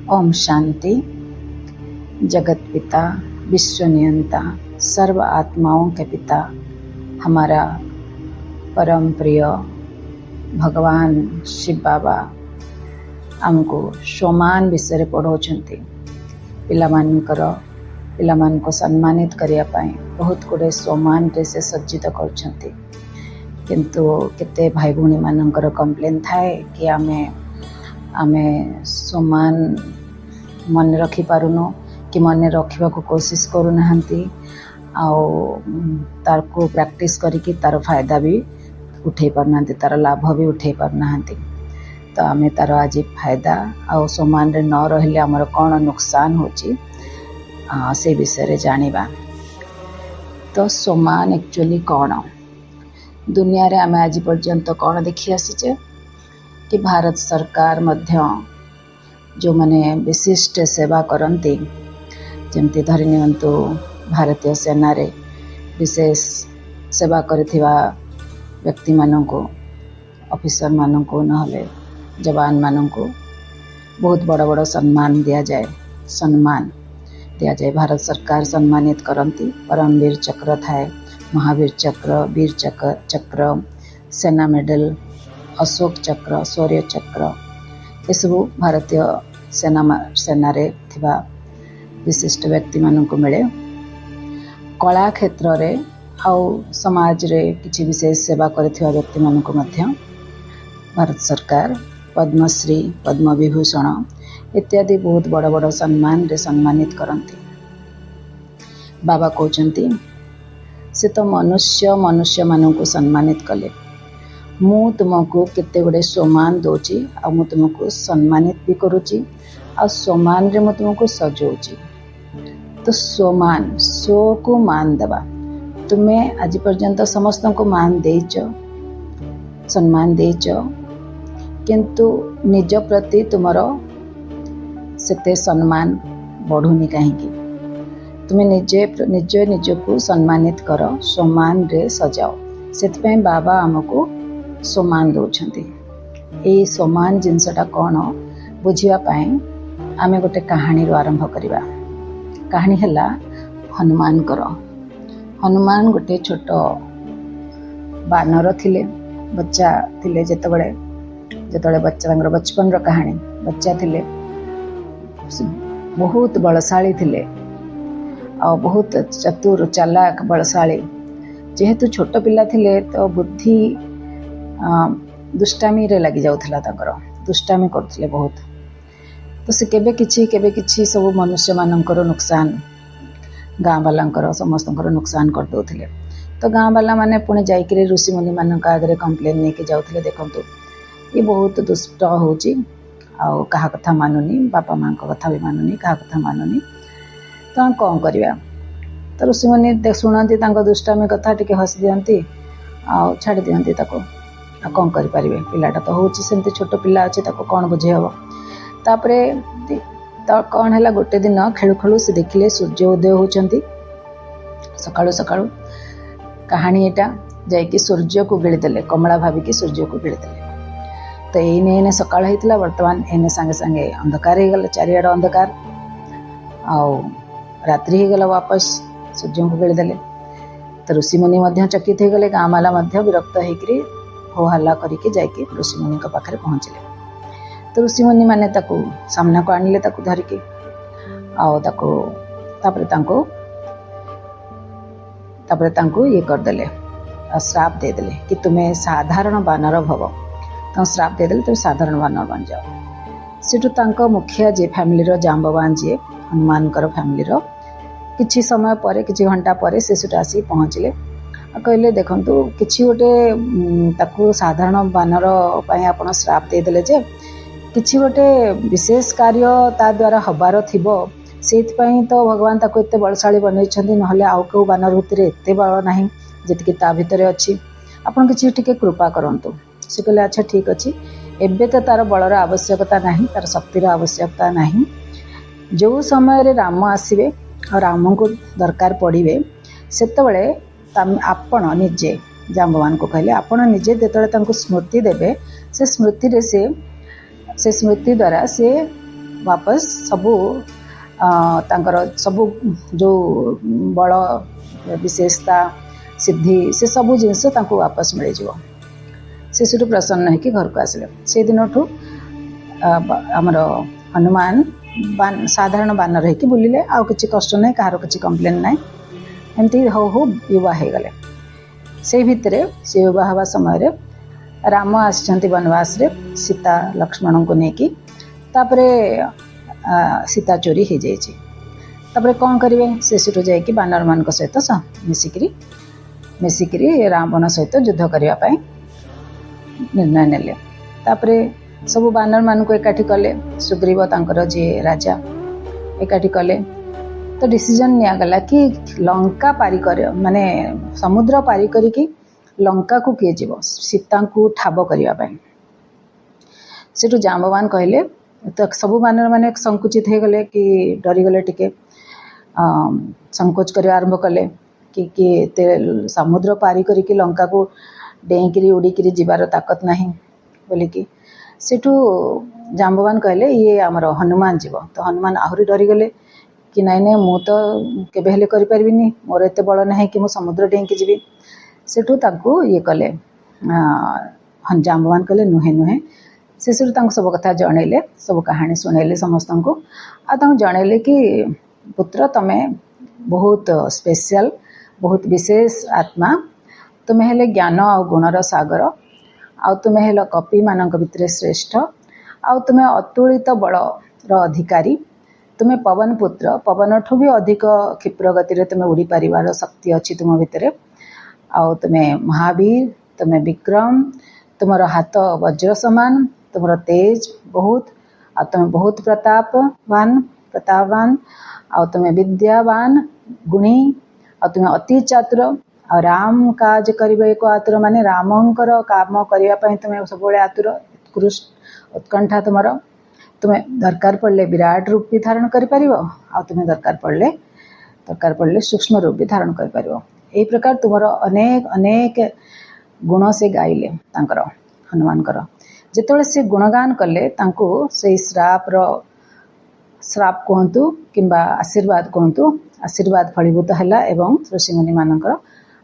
ओम शांति। जगत पिता, विश्व नियंता, सर्व आत्माओं के पिता, हमारा परम प्रिय भगवान शिव बाबा आमको सोमान विषय पढ़ाउछंती। पिलामानको सम्मानित करने बहुत गुड़े सोमान से सज्जित करछंती। किंतु केते भाई भूणी मानकर कंप्लेन थाए कि आमे सोमान मन रखी पारुनो कि मन रखा कोशिश करूना तार को प्रैक्टिस करके तार फायदा भी उठे पारना, तार लाभ भी उठे पारना। तो आमे तार आज फायदा आ सोमान रे न रहिले आमर कौन नुकसान होची से विषय जानिबा। तो सोमान एक्चुअली कौन दुनिया रे आमे आज पर्यंत कौन देखी आसीचे कि भारत सरकार मध्य जो माने विशिष्ट सेवा करती, जमती धरी नियंतु भारतीय सेना रे विशेष सेवा करथिबा व्यक्ति माननको, ऑफिसर माननको नहले जवान माननको बहुत बड़ बड़ सम्मान दिया जाए। भारत सरकार सम्मानित करती। परमवीर चक्र थाए, महावीर चक्र, वीर चक्र, सेना मेडल, अशोक चक्र, शौर्य चक्र, ये सब भारतीय सेना रे थिबा विशिष्ट व्यक्ति माननको मिले। कला क्षेत्र रे आउ समाज रे किछि विशेष सेवा करथिबा व्यक्ति माननको मध्य भारत सरकार पद्मश्री, पद्म विभूषण इत्यादि बहुत बड़ बड़ सम्मान रे सम्मानित करती। बाबा कहते से तो मनुष्य माननको सम्मानित कले, मु तुमको केते गुड़े सोमान दोची आ मु तुमको सम्मानित भी करुची आ सोमान रे मु तुमको सजोची। तो सोमान, सो को मान देवा। तुम्हें आज पर्यंत समस्त को मान देइच, सम्मान देइच, किंतु निज प्रति तुमरो सेते सम्मान बढ़ुनी कहीं। तुम्हें निज को सम्मानित कर, सोमान रे सजाओ। से बाबा आमको सोमान दौरान। ये सोमान जिनसटा कौन बुझापी आमे गोटे कहानी आरंभ करवा। कहानी है हनुमान कर। हनुमान गोटे छोट बानर थिले, बच्चा थिले। जेतबे बच्चा बचपन कहानी, बच्चा थिले, बहुत बलशाली थिले और बहुत चतुर चालाक बलशाली। जेहेतु छोट पिला थिले तो बुद्धि दुष्टामी रे लगी जाउथला, दुष्टामी करथिले बहुत। तो से केबे किछि सब मनुष्य मानकर नुकसान, गाँ वालांकर समस्तंकर नुकसान कर दउथिले। तो गाँ वाला माने पुणे जाइकरी ऋषि मुनि मानक आगे कंप्लेन लेके जाउथिले, देखंतु ये बहुत दुष्ट होची आ कहा कथा मानुनी, बापा माँ को कथा भी मानुनी, कहा कथा मानुनी। तो कौन करवा। तो ऋषि मुनि शुणती दुष्टामी कथा टिके हसी दियंती आ छाड़ी दियंती ताको। आ कौन करि परिबे, पिलाटा तो होची सेमती छोट पिला अछि, ताको कौन बुझे हबो। तापरे तो कौन है, गोटे दिन खेलु खेलु से देखिले सूर्य उदय होचंती सकाळु सकाळु। कहानी एटा जाइकी सूर्य को गिळीदेले, कमला भाविकी सूर्य को गिळीदेले। तो एने सकाळ होइतला, वर्तमान एने संगे संगे अंधकार हो गला, चारिआड अंधकार आ रात्रि हो गला। वापस सूर्य को गिळीदेले। तो ऋषि मुनि मध्य चकित हो गले, गाँ वाला मध्य विरक्त होइकरी हो हल्ला करके जाइए ऋषि मुनि पाखे पहुँचले। तो ऋषि मुनि माने ताकू सामना को आनिले, ताकू धरिकी तापरे ये करदेले, श्राप देदेले कि तुम्हें साधारण बानर भव। तो श्राप देदेले, तुम साधारण बानर बन जाओ। सेठू तांको मुखिया जे फैमिली जाम्बवान जे हनुमान फैमिली किछि समय पर, किछि घंटा पर से सेठू आसी पहुँचले। कहले देखंतु किछि गोटे ताकू साधारण बानर पई आपण श्राप देदेले जे किछि गोटे विशेष कार्य ता द्वारा हबार थिबो, सेइथपई तो भगवान ताको एते बलशाली बनैछंती, नहले आउ केउ बानर भितरे एते बल नाही जेतिके ता भितरे अछि। आपण किछि टिके कृपा करंतु। से कहले अच्छा ठीक अछि, एबे तो तार बलर आवश्यकता नाही, तार शक्तिर आवश्यकता नाही। जो समय रे राम आसीबे और राम को दरकार पड़िबे, सेतबेले आपण निजे जाम्बवान को कहले आपण निजे जेतबेले तांको स्मृति देबे, से स्मृति रे से स्मृति द्वारा से वापस सबू तांकर सबू जो बल विशेषता सिद्धि से सबू जिनस वापस मिल जाव। से सेठू प्रसन्न है कि घर को आसिले। से दिन ठू आमर हनुमान साधारण बानर है कि बुलिले आ किसी कष्ट ना कहार किसी कंप्लेन ना एमती हो विवाह हो गले। से भितर से विवाह हवा समय राम आसिचंती वनवास रे सीता लक्ष्मण को लेकिन तापरे सीता चोरी हो जाइए। तापरे कौन करेंगे से सेठू जाकि बानर मान सहित मिसिकी रावण सहित युद्ध करने निर्णय नेले। तापरे सब बानर मान को एकाठी कले। सुग्रीव तांकर जे राजा एकाठी कले। तो डिसीजन निगला कि लंका पारी कर माने समुद्र पारी करी लंका को किए जीव सीता को ठाब करने। सेठू जाम्बवान कहले तो सबू बानर माने संकुचित हो गले कि डरीगले टिके संकोच कर आरंभ कले कि समुद्र पारी करी लंका को डेईकरी उड़ीकी जीवार ताकत नहीं बोलिकी। सेठू जाम्बवान कहले ये आमर हनुमान जीव। तो हनुमान आहरी डरीगले कि नाई नाई मु तो केबे हेले करि परिबिनी मोर एते बल नहीं कि मु समुद्र डेईकी जीवी। सेठू तांको ये कले जाम्बवान कहले नुहे नुहे। से सब कथा जनइले सब कहानी शुणेले समस्त को जनइले कि पुत्र तुम्हें बहुत स्पेशल बहुत विशेष आत्मा तुम्हें हेले ज्ञान आ गुणर सागर आ तुम्हें हेल कपि मानक भितर श्रेष्ठ आ तुम्हें अतुलित बलर अधिकारी। तुम्हें पवन पुत्र पवन ठू भी अधिक क्षिप्र गति तुम्हें उड़ी पारिबार शक्ति अच्छी तुम भितर। आ तुम्हें महावीर तुम्हें विक्रम तुमर हाथ वज्र समान तुमर तेज बहुत आ तुम्हें बहुत प्रतापवान आ तुम्हें विद्यावान गुणी आ तुम्हें अति चातुर आ राम काज करिबे को आतुर माने रामंकर काम करने तुम्हें सब आतुर उत्कृष्ट उत्कंठा तुमर। तुम्हें दरकार पड़े विराट रूप भी धारण कर तुम्हें दरकार पड़े सूक्ष्म रूप भी धारण कर यही प्रकार तुमर अनेक अनेक गुण से गाइले तांकर हनुमानकर। जेतेबेले से गुणगान कले तांको से श्राप कहतु किंबा आशीर्वाद कहतु आशीर्वाद फलीभूत है एवं ऋषि मुनि मानकर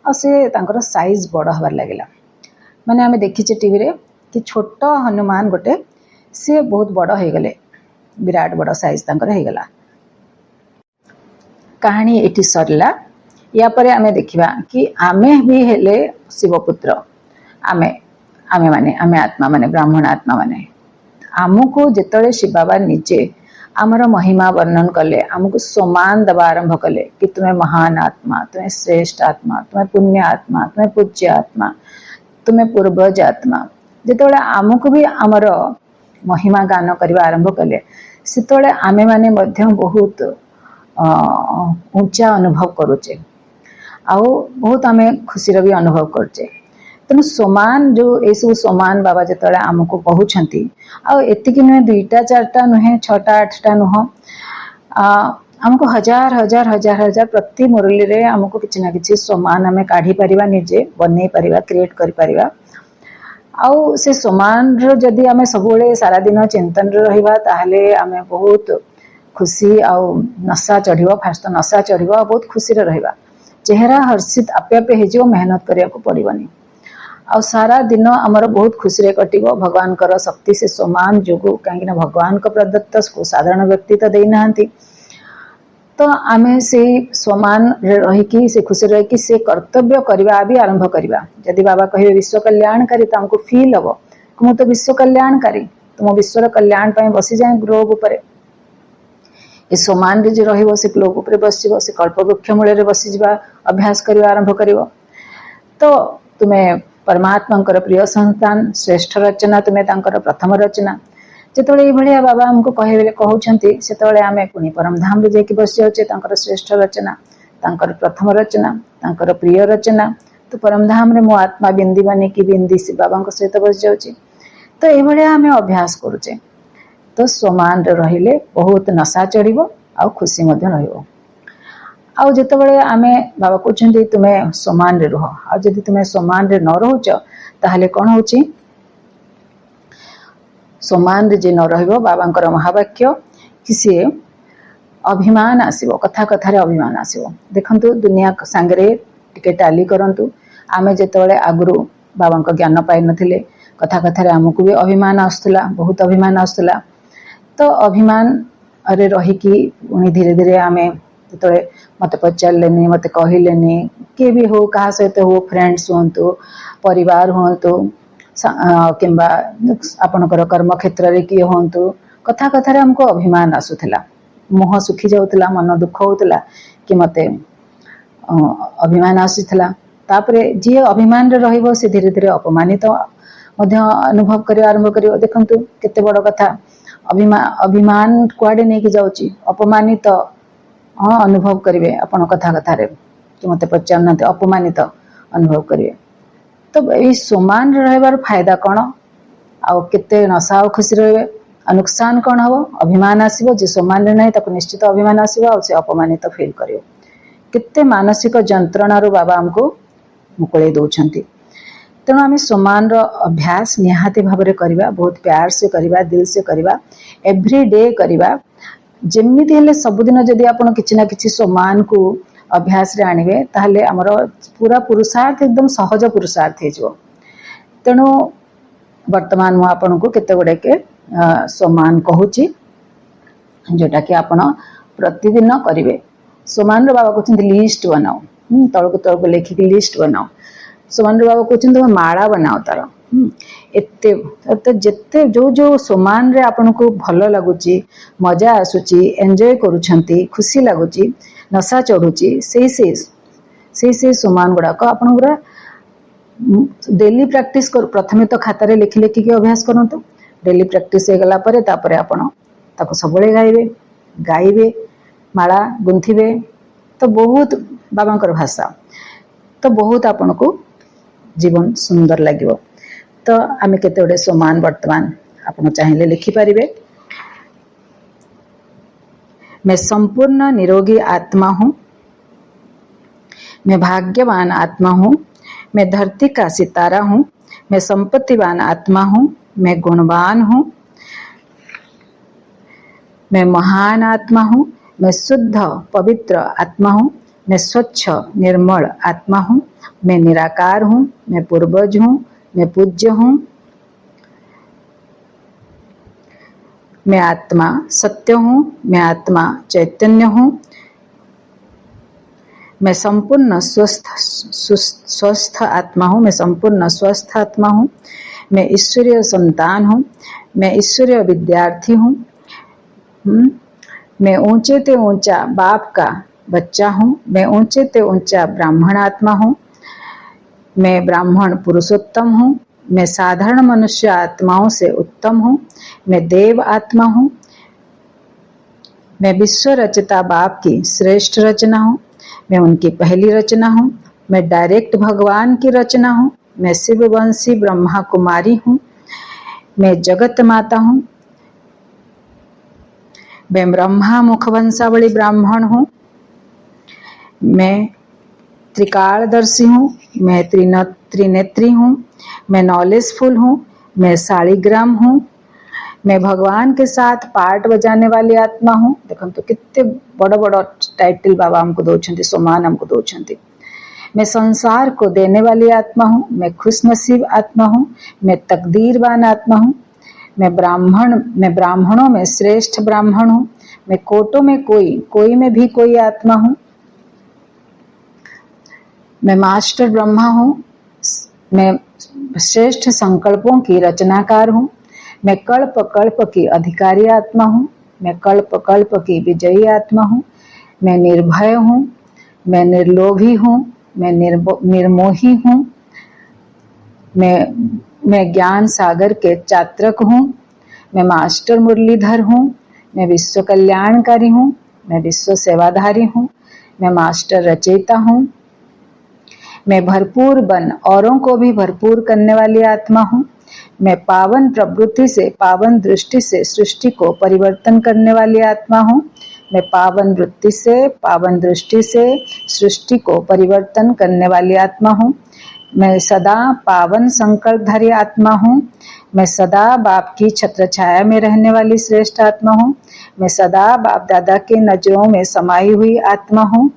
आ से तांकर साइज बड़ हबार लगिला। माने आमे देखिचे टीवी रे कि छोट हनुमान गोटे से बहुत बड़ हो गले विराट बड़ साइज तांकर हो गला। कहानी एटी सरला। या परे आमे देखिबा कि आमे भी हेले शिवपुत्र आमे आमे आत्मा माने ब्राह्मण आत्मा माने आमको जेतले शिव बाबा निजे आमर महिमा वर्णन कले आमको सम्मान दबा आरंभ कले कि तुम्हें महान आत्मा तुम्हें श्रेष्ठ आत्मा तुम्हें पुण्य आत्मा तुम्हें पूज्य आत्मा तुम्हें पूर्वज आत्मा जेतले आमको भी आमर महिमा गान करने आरंभ कले सेतले आमे माने मध्य बहुत ऊंचा अनुभव करुचे आउ बहुत आमे खुशी भी अनुभव करचे। तेणु सोमान जो ये सब सोमान बाबा जो आमको कहते आती नुहे 2टा 4टा नुहे 6टा 8टा नुह आमको हजार हजार हजार हजार प्रति मुरली रे आमको किसी ना किसी सोमान आम काढ़ी पारिबा निजे बनै पारिबा क्रिएट करि पारिबा। आउ से सोमान जदि आम सब सारा दिन चिंतन रहिबा ताहले आम बहुत खुशी आउ नशा चढ़िबो फास्ट तो नशा चढ़िबो बहुत खुशी रे रहिबा चेहरा हर्षित आपे आपे हो मेहनत करिया को पड़िबनी आ सारा दिन आमर बहुत खुशी रे कटिबो भगवान कर शक्ति से समान जोगु कहीं भगवान को प्रदत्त को साधारण व्यक्ति तो दे नाहंती। तो आमे से समान रही से खुशी रही से कर्तव्य करवा भी आरंभ करवा। जदि बाबा कहे विश्व कल्याणकारी तो हमको फील हम कि मु तो विश्व कल्याणकारी तो मो विश्वर कल्याण पर बसी जाए ग्लोब उपर ये समान रे जो से ग्लोब उपर बस से कल्पवृक्ष मूल बसी जा अभ्यास करवा आरंभ कर। तो तुम्हें परमात्मा प्रिय संतान श्रेष्ठ रचना तुम्हें तांकर प्रथम रचना जिते ये बाबा हमको कहते से आम पुणी परम धाम रे जाकि बस जाऊे तांकर श्रेष्ठ रचना तांकर प्रथम रचना तांकर प्रिय रचना। तो परम धाम रे मो आत्मा बिंदी बने कि बिंदी से बाबा सहित बस जाऊे। तो ये आम अभ्यास करुचे तो समान रे बहुत नशा चढ़ो आ खुशी रहिबो। आउ जितेबाला आम बाबा कहते तुम्हें समान रे रुह आदि तुम्हें समान रे न रोच ताहले कौन हो समान रे जे न रहिबो बाबांकर महावाक्य किसी अभिमान आसीबो, कथा कथार अभिमान आसीबो। देखंतु दुनिया सांगरे टिके टाली करंतु। आमे जेतेबेले आगुरु बाबांक ज्ञान पाइ नथिले कथा कथार आमको भी अभिमान आसुला, बहुत अभिमान आसुला। तो अभिमान अरे रहीकि पुणी धीरे धीरे आमे जेतेबेले मते पचारलेनी, मते कहिलेनी, के भी हो, कहा सहित हो, फ्रेंड्स होंतु, परिवार होंतु किंबा आपणकर कर्म क्षेत्र रे किए होंतु, कथा कथार हमको अभिमान आसुला, मुह सुखी जाउतला, मन दुख होउतला कि मते अभिमान आसीथला। तापरे जी अभिमान रे रहिबो से धीरे धीरे अपमानित मध्य अनुभव करियो, आरंभ करियो। देखंतु केते बड़ कथा, अभिमान कुआडे नहीं कि जाउची, अपमानित अनुभव करिवे आपण कथा कथारे कि मते पचारनाते, अपमानित अनुभव करिवे। तो ये समान रहबार फायदा कौन, आउ केते नशा और खुशी रहे, नुकसान कौन हम, अभिमान आसीबो। जे समान नहीं ताको निश्चित अभिमान आसीबो, आ से अपमानित फील करियो। केते मानसिक जंत्रणा रो बाबा हमको मुकुळे दउछंती। तेणु आम समान अभ्यास निहाती भाव में करवा, बहुत प्यार से करवा, दिल से करवा, एव्री डे करवा। जमीती हेले सबुदिन जदि आपण किछि ना किछि समान को अभ्यास रे आनिबे ताहले हमर पूरा पुरुषार्थ एकदम सहज पुरुषार्थ हो। तेणु वर्तमान मु आपन को केते गुडे के समान कहूची जोटा कि आपण प्रतिदिन करिवे। समान रो बाबा कहते लिस्ट बनाओ, तळको तळको लेखिक लिस्ट बनाओ। समान रो बाबा कहते तुम माला बनाओ तार एते तो जेते जो जो समान रे आपन को भल लगुची, मजा आसुची, एंजॉय करूछंती, खुशी लगुची, नशा चढ़ुची, से समान गुड़ाक आपन गुरा डेली प्रैक्टिस कर। प्रथमे तो खातारे लिखि लिखिकी अभ्यास करंतु, डेली प्रैक्टिस हो गला परे तापरे आपन ताको सबले गाइबे, माला गुंथिबे। तो बहुत बाबांकर भाषा, तो बहुत आपन को जीवन सुंदर लागिवो। तो आमे केते गोटे समान वर्तमान आपन चाहिले लिखि पारिबे। मैं संपूर्ण निरोगी आत्मा हूँ, मैं भाग्यवान आत्मा हूँ, मैं धरती का सितारा हूँ, मैं संपत्तिवान आत्मा हूँ, मैं गुणवान हूँ, मैं महान आत्मा हूँ, मैं शुद्ध पवित्र आत्मा हूँ, मैं स्वच्छ निर्मल आत्मा हूँ, मैं निराकार हूँ, मैं पूर्वज हूँ, मैं पूज्य हूँ, मैं आत्मा सत्य हूँ, मैं आत्मा चैतन्य हूँ, मैं संपूर्ण स्वस्थ आत्मा हूँ, मैं संपूर्ण स्वस्थ आत्मा हूँ, मैं ईश्वरीय संतान हूँ, मैं ईश्वरीय विद्यार्थी हूँ, मैं ऊंचे ते ऊंचा बाप का बच्चा हूँ, मैं ऊंचे ते ऊंचा ब्राह्मण आत्मा हूँ, मैं ब्राह्मण पुरुषोत्तम हूँ, मैं साधारण मनुष्य आत्माओं से उत्तम हूँ, मैं देव आत्मा हूँ, मैं विश्व रचता बाप की श्रेष्ठ रचना हूँ, मैं उनकी पहली रचना हूँ, मैं डायरेक्ट भगवान की रचना हूँ, मैं शिववंशी ब्रह्मा कुमारी हूँ, मैं जगत माता हूँ, मैं ब्रह्मा मुखवंशावली ब्राह्मण हूँ, मैं त्रिकालदर्शी हूँ, मैं त्रिनेत्री हूँ, मैं नॉलेजफुल हूँ, मैं शालिग्राम हूँ, मैं भगवान के साथ पार्ट बजाने वाली आत्मा हूँ। देखो तो कितने बड़ बड़ टाइटल बाबा हमको दौरान, सम्मान हमको दौरान। मैं संसार को देने वाली आत्मा हूँ, मैं खुशनसीब आत्मा हूँ, मैं तकदीरवान आत्मा हूँ, मैं ब्राह्मणों में श्रेष्ठ ब्राह्मण हूँ, मैं कोटों में कोई में भी कोई आत्मा हूँ, मैं मास्टर ब्रह्मा हूँ, मैं श्रेष्ठ संकल्पों की रचनाकार हूँ, मैं कल्प कल्प की अधिकारी आत्मा हूँ, मैं कल्प कल्प की विजयी आत्मा हूँ, मैं निर्भय हूँ, मैं निर्लोभी हूँ, मैं निर्मोही हूँ, मैं ज्ञान सागर के चात्रक हूँ, मैं मास्टर मुरलीधर हूँ, मैं विश्व कल्याणकारी हूँ, मैं विश्व सेवाधारी हूँ, मैं मास्टर रचयिता हूँ, मैं भरपूर बन औरों को भी भरपूर करने वाली आत्मा हूँ, मैं पावन प्रवृत्ति से पावन दृष्टि से सृष्टि को परिवर्तन करने वाली आत्मा हूँ, मैं पावन वृत्ति से पावन दृष्टि से सृष्टि को परिवर्तन करने वाली आत्मा हूँ, मैं सदा पावन संकल्पधारी आत्मा हूँ। मैं सदा बाप की छत्र छाया में रहने वाली श्रेष्ठ आत्मा हूँ। मैं सदा बाप दादा के नजरों में समाई हुई आत्मा हूँ।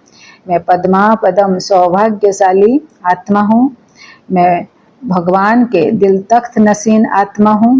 मैं पद्मा पदम सौभाग्यशाली आत्मा हूँ। मैं भगवान के दिल तख्त नसीन आत्मा हूँ।